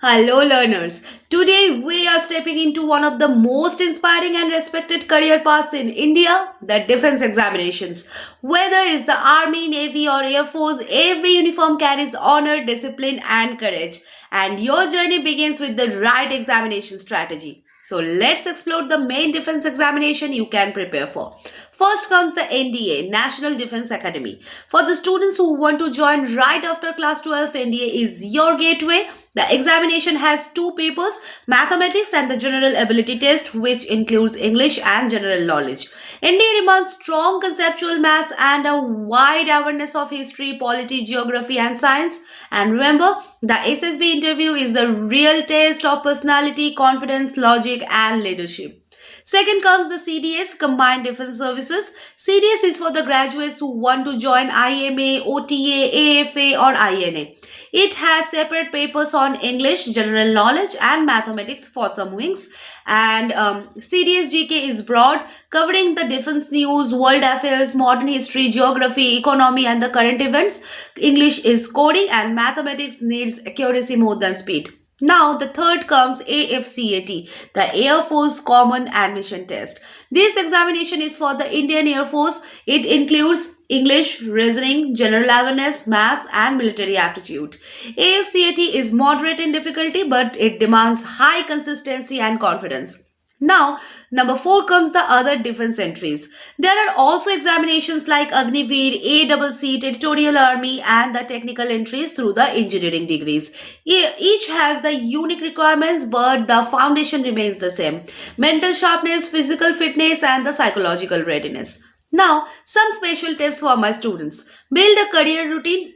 Hello, learners. Today we are stepping into one of the most inspiring and respected career paths in India, the defense examinations. Whether it's the army, navy, or air force, every uniform carries honor, discipline, and courage. And your journey begins with the right examination strategy. So let's explore the main defense examination you can prepare for. First comes the NDA, National Defense Academy. For the students who want to join right after class 12, NDA is your gateway. The examination has two papers, mathematics and the general ability test, which includes English and general knowledge. NDA demands strong conceptual maths and a wide awareness of history, polity, geography and science. And remember, the SSB interview is the real test of personality, confidence, logic and leadership. Second comes the CDS, Combined Defense Services. CDS is for the graduates who want to join IMA, OTA, AFA or INA. It has separate papers on English, general knowledge and mathematics for some wings. And CDS GK is broad, covering the defense news, world affairs, modern history, geography, economy and the current events. English is coding and mathematics needs accuracy more than speed. Now, the third comes AFCAT, the Air Force Common Admission Test. This examination is for the Indian Air Force. It includes English, reasoning, general awareness, maths, and military aptitude. AFCAT is moderate in difficulty, but it demands high consistency and confidence. Now, number 4 comes the other defense entries. There are also examinations like Agniveer, ACC, Territorial Army and the technical entries through the engineering degrees. Each has the unique requirements, but the foundation remains the same. Mental sharpness, physical fitness and the psychological readiness. Now, some special tips for my students. Build a career routine,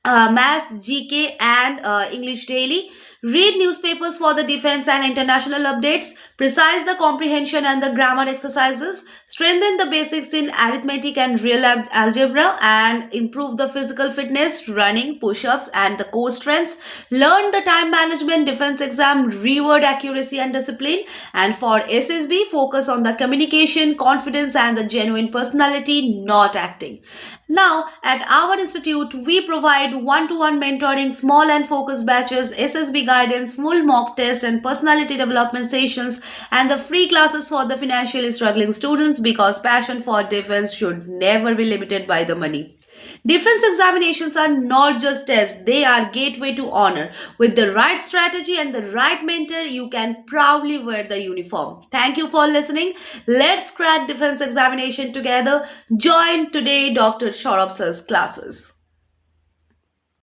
maths, GK and English daily. Read newspapers for the defense and international updates. Precise the comprehension and the grammar exercises. Strengthen the basics in arithmetic and real algebra and improve the physical fitness, running, push-ups and the core strengths. Learn the time management, defense exam, reward accuracy and discipline. And for SSB, focus on the communication, confidence and the genuine personality, not acting. Now, at our institute, we provide one-to-one mentoring, small and focused batches, SSB guidance, full mock test and personality development sessions and the free classes for the financially struggling students because passion for defense should never be limited by the money. Defense examinations are not just tests, they are gateway to honor. With the right strategy and the right mentor, you can proudly wear the uniform. Thank you for listening. Let's crack defense examination together. Join today Dr. Saurabh sir's classes.